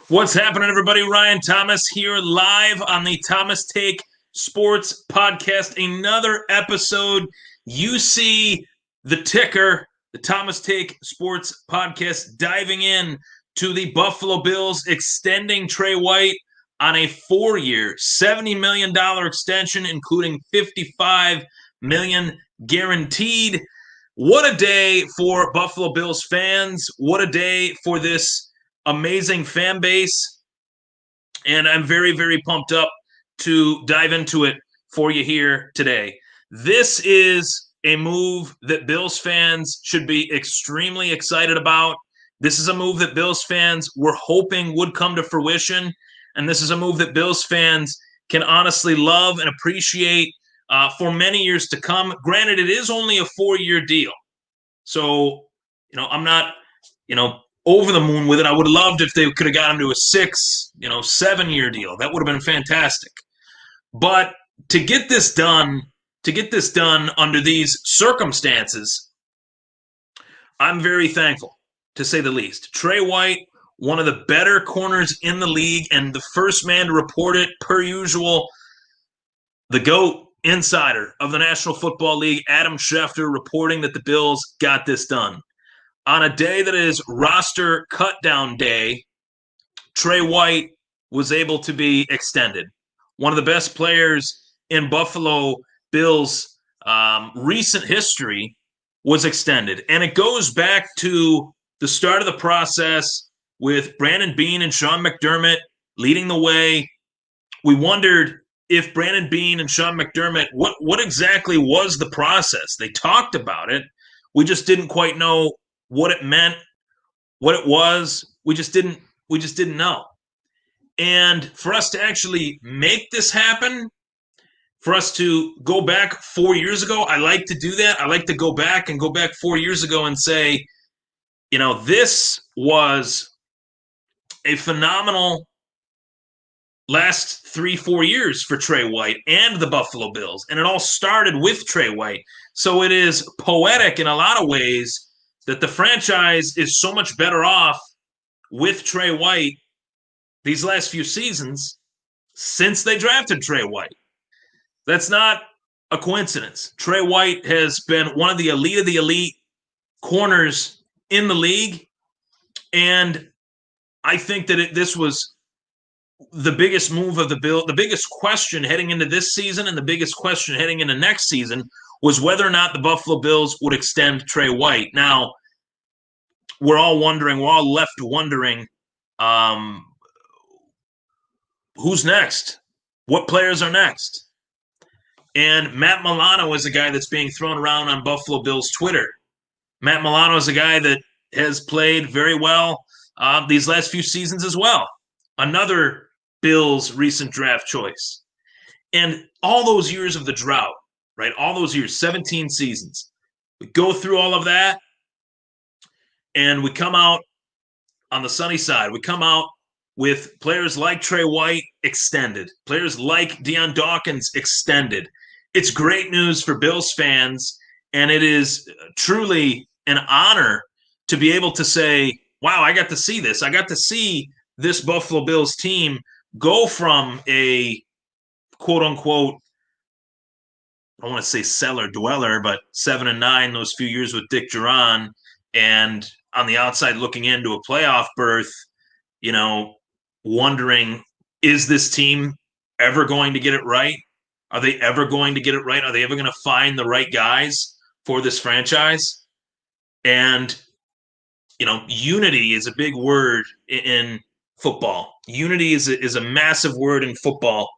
What's happening, everybody? Ryan Thomas here, live on the Thomas Take Sports Podcast. Another episode. You see the ticker, the Thomas Take Sports Podcast, diving in to the Buffalo Bills extending Tre White on a 4-year, $70 million extension, including $55 million guaranteed. What a day for Buffalo Bills fans. What a day for this amazing fan base. And I'm very, very pumped up to dive into it for you here today. This is a move that Bills fans should be extremely excited about. This is a move that Bills fans were hoping would come to fruition. And this is a move that Bills fans can honestly love and appreciate for many years to come. Granted, it is only a 4-year deal. So, I'm not, over the moon with it. I would have loved if they could have got him to a 7-year deal. That would have been fantastic. But to get this done under these circumstances, I'm very thankful, to say the least. Tre White, one of the better corners in the league, and the first man to report it, per usual, the GOAT insider of the National Football League, Adam Schefter, reporting that the Bills got this done. On a day that is roster cutdown day, Tre White was able to be extended. One of the best players in Buffalo Bills' recent history was extended. And it goes back to the start of the process with Brandon Beane and Sean McDermott leading the way. We wondered if Brandon Beane and Sean McDermott, what exactly was the process? They talked about it. We just didn't quite know what it meant, what it was. We just didn't know. And for us to actually make this happen, for us to go back 4 years ago, I like to do that. I like to go back 4 years ago and say, this was a phenomenal last 3-4 years for Tre White and the Buffalo Bills. And it all started with Tre White. So it is poetic in a lot of ways that the franchise is so much better off with Tre White these last few seasons since they drafted Tre White. That's not a coincidence. Tre White has been one of the elite corners in the league. And I think that this was the biggest move of the Bill. The biggest question heading into this season and the biggest question heading into next season was whether or not the Buffalo Bills would extend Tre White. Now, we're all left wondering, who's next? What players are next? And Matt Milano is a guy that's being thrown around on Buffalo Bills Twitter. Matt Milano is a guy that has played very well these last few seasons as well. Another Bills recent draft choice. And all those years of the drought, right? All those years, 17 seasons. We go through all of that, and we come out on the sunny side. We come out with players like Tre White extended, players like Deion Dawkins extended. It's great news for Bills fans, and it is truly an honor to be able to say, wow, I got to see this. I got to see this Buffalo Bills team go from a quote-unquote, I don't want to say cellar dweller, but 7-9 those few years with Dick Duran, and on the outside looking into a playoff berth, wondering, is this team ever going to get it right? Are they ever going to get it right? Are they ever going to find the right guys for this franchise? And, unity is a big word in football. Unity is a massive word in football.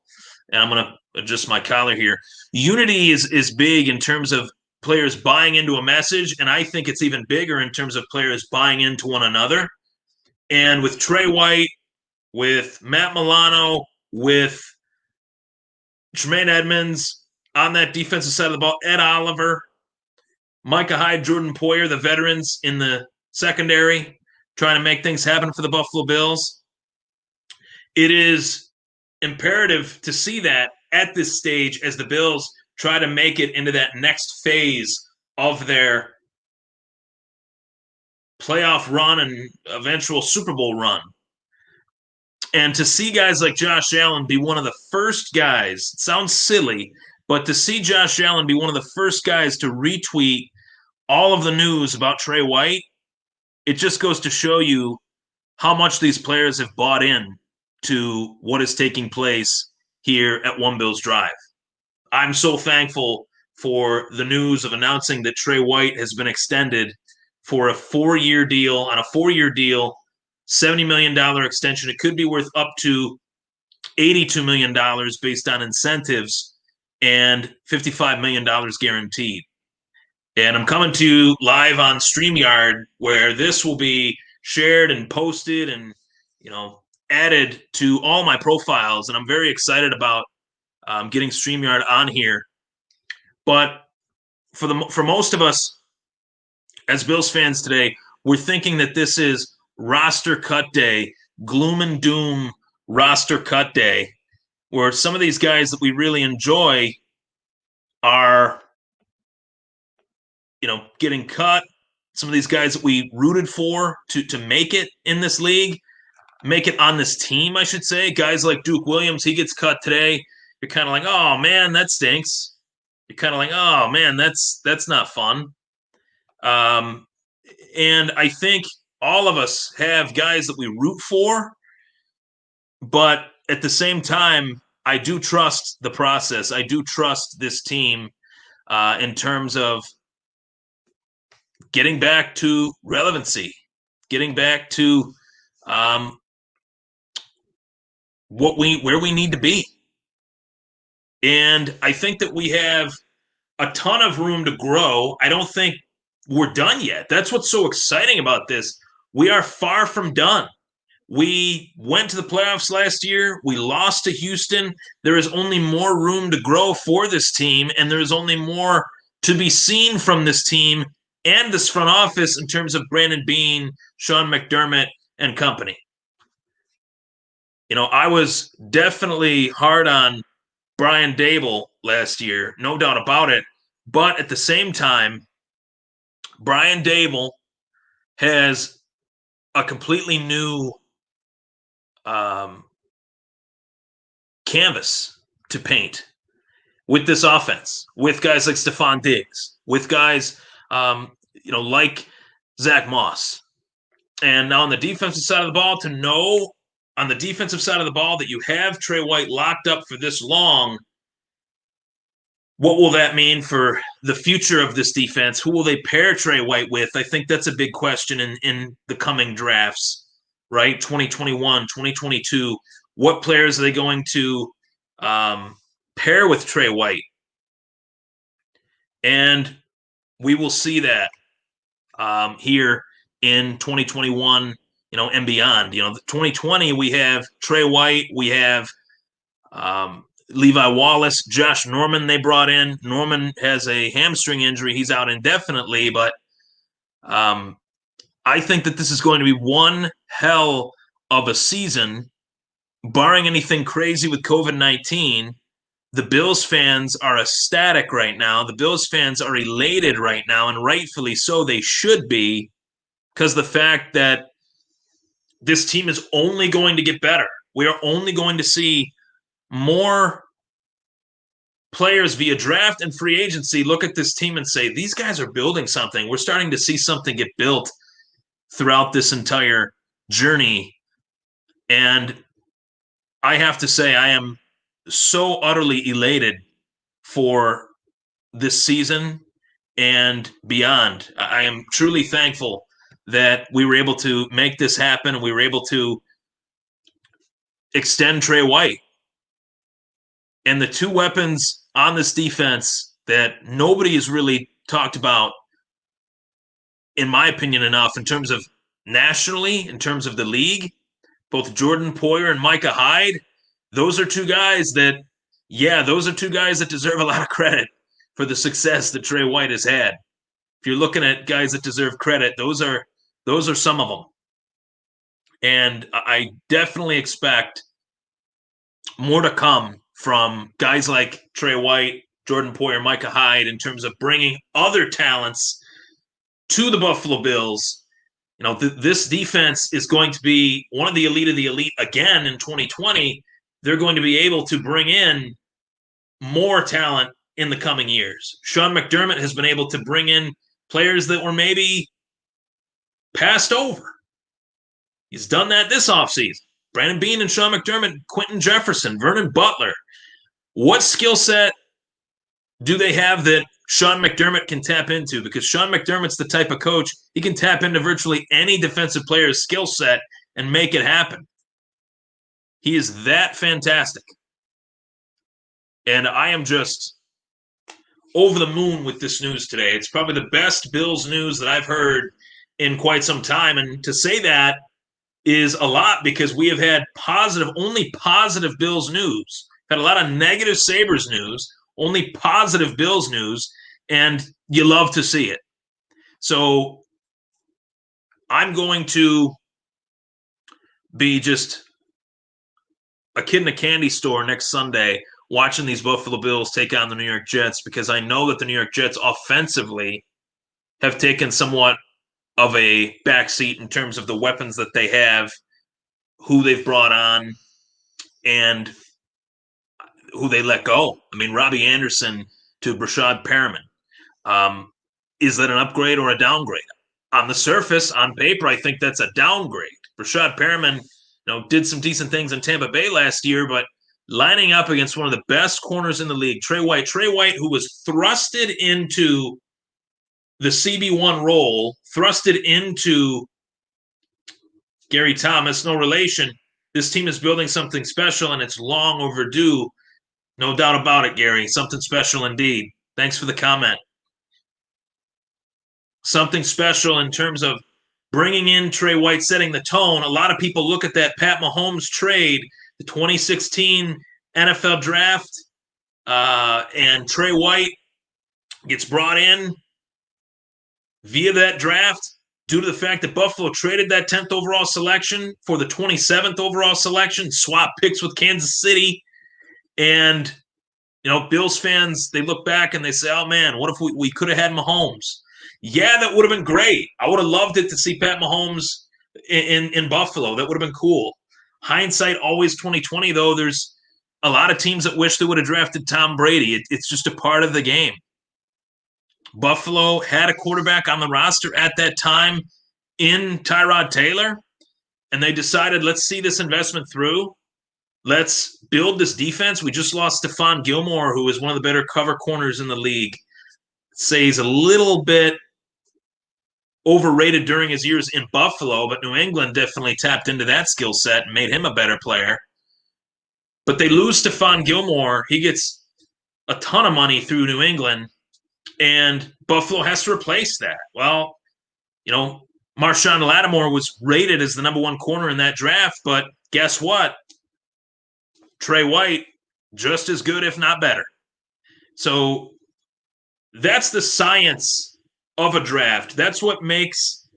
And I'm going to adjust my collar here. Unity is big in terms of players buying into a message, and I think it's even bigger in terms of players buying into one another. And with Tre White, with Matt Milano, with Tremaine Edmonds on that defensive side of the ball, Ed Oliver, Micah Hyde, Jordan Poyer, the veterans in the secondary, trying to make things happen for the Buffalo Bills. It is imperative to see that at this stage as the Bills try to make it into that next phase of their playoff run and eventual Super Bowl run. And to see guys like Josh Allen be one of the first guys, it sounds silly, but to see Josh Allen be one of the first guys to retweet all of the news about Tre White, it just goes to show you how much these players have bought in to what is taking place here at One Bills Drive. I'm so thankful for the news of announcing that Tre White has been extended for a 4-year deal. On a 4-year deal, $70 million extension. It could be worth up to $82 million based on incentives and $55 million guaranteed. And I'm coming to you live on StreamYard, where this will be shared and posted and, added to all my profiles. And I'm very excited about getting StreamYard on here. But for most of us as Bills fans today, we're thinking that this is roster cut day, gloom and doom roster cut day, where some of these guys that we really enjoy are, getting cut. Some of these guys that we rooted for to make it in this league, make it on this team, I should say. Guys like Duke Williams, he gets cut today. You're kind of like, oh man, that stinks. You're kind of like, oh man, that's not fun. And I think all of us have guys that we root for, but at the same time, I do trust the process. I do trust this team in terms of getting back to relevancy, getting back to where we need to be. And I think that we have a ton of room to grow. I don't think we're done yet. That's what's so exciting about this. We are far from done. We went to the playoffs last year. We lost to Houston. There is only more room to grow for this team, and there is only more to be seen from this team and this front office in terms of Brandon Beane, Sean McDermott, and company. I was definitely hard on Brian Daboll last year, no doubt about it. But at the same time, Brian Daboll has a completely new canvas to paint with this offense, with guys like Stephon Diggs, with guys, like Zach Moss. And now on the defensive side of the ball, to know on the defensive side of the ball that you have Tre White locked up for this long, what will that mean for the future of this defense? Who will they pair Tre White with? I think that's a big question in the coming drafts, right? 2021, 2022. What players are they going to pair with Tre White? And we will see that here in 2021, and beyond. 2020, we have Tre White, we have Levi Wallace, Josh Norman they brought in. Norman has a hamstring injury. He's out indefinitely, but I think that this is going to be one hell of a season, barring anything crazy with COVID-19. The Bills fans are ecstatic right now. The Bills fans are elated right now, and rightfully so. They should be, because the fact that this team is only going to get better. We are only going to see more players via draft and free agency look at this team and say, these guys are building something. We're starting to see something get built throughout this entire journey. And I have to say, I am so utterly elated for this season and beyond. I am truly thankful that we were able to make this happen, and we were able to extend Tre White. And the two weapons on this defense that nobody has really talked about, in my opinion, enough in terms of nationally, in terms of the league, both Jordan Poyer and Micah Hyde, those are two guys that deserve a lot of credit for the success that Tre White has had. If you're looking at guys that deserve credit, those are some of them. And I definitely expect more to come from guys like Tre White, Jordan Poyer, Micah Hyde in terms of bringing other talents to the Buffalo Bills This defense is going to be one of the elite again in 2020. They're going to be able to bring in more talent in the coming years. Sean McDermott has been able to bring in players that were maybe passed over. He's done that this offseason. Brandon Beane and Sean McDermott, Quentin Jefferson, Vernon Butler. What skill set do they have that Sean McDermott can tap into? Because Sean McDermott's the type of coach, he can tap into virtually any defensive player's skill set and make it happen. He is that fantastic. And I am just over the moon with this news today. It's probably the best Bills news that I've heard in quite some time. And to say that is a lot because we have had only positive Bills news. Had a lot of negative Sabres news, only positive Bills news, and you love to see it. So I'm going to be just a kid in a candy store next Sunday watching these Buffalo Bills take on the New York Jets because I know that the New York Jets offensively have taken somewhat of a backseat in terms of the weapons that they have, who they've brought on, and who they let go. I mean, Robbie Anderson to Brashad Perriman. Is that an upgrade or a downgrade? On the surface, on paper, I think that's a downgrade. Brashad Perriman, did some decent things in Tampa Bay last year, but lining up against one of the best corners in the league, Tre White, who was thrusted into the CB1 role, thrusted into Gary Thomas, no relation. This team is building something special, and it's long overdue. No doubt about it, Gary. Something special indeed. Thanks for the comment. Something special in terms of bringing in Tre White, setting the tone. A lot of people look at that Pat Mahomes trade, the 2016 NFL draft, and Tre White gets brought in via that draft due to the fact that Buffalo traded that 10th overall selection for the 27th overall selection, swap picks with Kansas City. And, Bills fans, they look back and they say, oh, man, what if we could have had Mahomes? Yeah, that would have been great. I would have loved it to see Pat Mahomes in Buffalo. That would have been cool. Hindsight, always 2020, though. There's a lot of teams that wish they would have drafted Tom Brady. It's just a part of the game. Buffalo had a quarterback on the roster at that time in Tyrod Taylor, and they decided, let's see this investment through. Let's build this defense. We just lost Stephon Gilmore, who is one of the better cover corners in the league. Say he's a little bit overrated during his years in Buffalo, but New England definitely tapped into that skill set and made him a better player. But they lose Stephon Gilmore. He gets a ton of money through New England, and Buffalo has to replace that. Well, Marshawn Lattimore was rated as the number one corner in that draft, but guess what? Tre White, just as good, if not better. So that's the science of a draft. That's what makes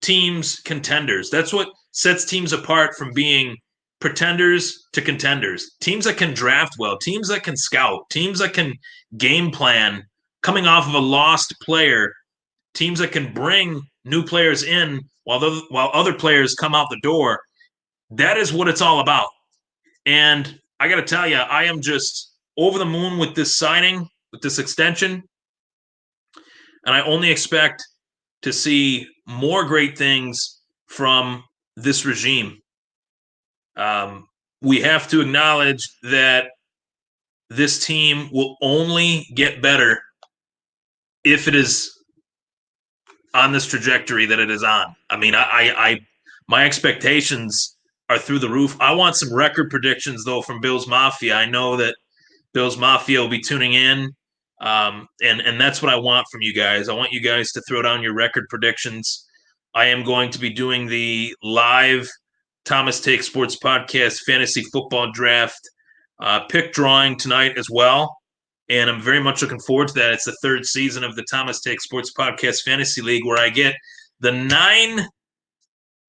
teams contenders. That's what sets teams apart from being pretenders to contenders. Teams that can draft well, teams that can scout, teams that can game plan coming off of a lost player, teams that can bring new players in while other players come out the door. That is what it's all about. And I got to tell you, I am just over the moon with this signing, with this extension. And I only expect to see more great things from this regime. We have to acknowledge that this team will only get better if it is on this trajectory that it is on. I mean, my expectations are through the roof. I want some record predictions, though, from Bills Mafia. I know that Bills Mafia will be tuning in. And that's what I want from you guys. I want you guys to throw down your record predictions. I am going to be doing the live Thomas Take Sports Podcast Fantasy Football Draft pick drawing tonight as well. And I'm very much looking forward to that. It's the third season of the Thomas Take Sports Podcast Fantasy League, where I get the 9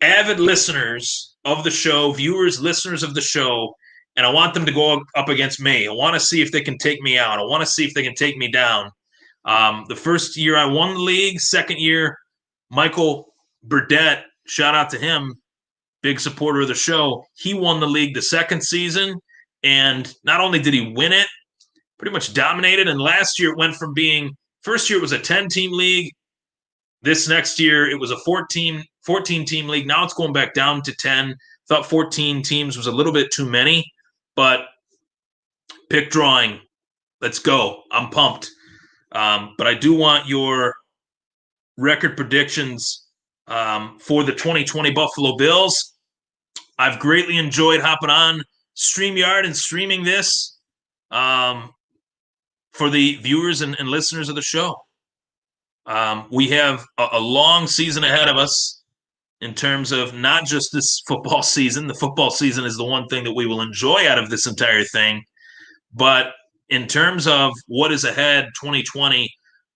avid listeners of the show, viewers, listeners of the show, and I want them to go up against me. I want to see if they can take me out. I want to see if they can take me down. The first year I won the league. Second year, Michael Burdett, shout out to him, big supporter of the show. He won the league the second season, and not only did he win it, pretty much dominated. And last year it went from being first year it was a 10-team league. This next year it was a 14 team league. Now it's going back down to 10. Thought 14 teams was a little bit too many, but pick drawing. Let's go. I'm pumped. But I do want your record predictions for the 2020 Buffalo Bills. I've greatly enjoyed hopping on StreamYard and streaming this for the viewers and listeners of the show. We have a long season ahead of us in terms of not just this football season. The football season is the one thing that we will enjoy out of this entire thing. But in terms of what is ahead, 2020,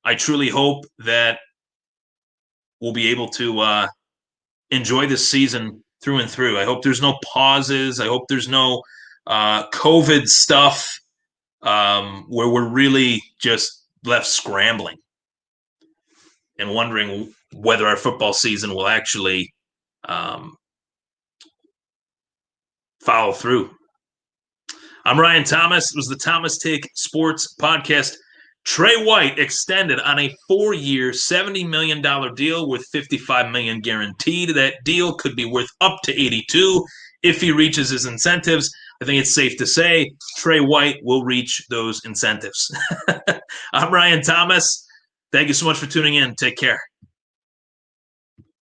I truly hope that we'll be able to enjoy this season through and through. I hope there's no pauses. I hope there's no COVID stuff where we're really just left scrambling and wondering whether our football season will actually follow through. I'm Ryan Thomas. It was the Thomas Take Sports Podcast. Tre White extended on a 4-year, $70 million deal with $55 million guaranteed. That deal could be worth up to $82 if he reaches his incentives. I think it's safe to say Tre White will reach those incentives. I'm Ryan Thomas. Thank you so much for tuning in. Take care.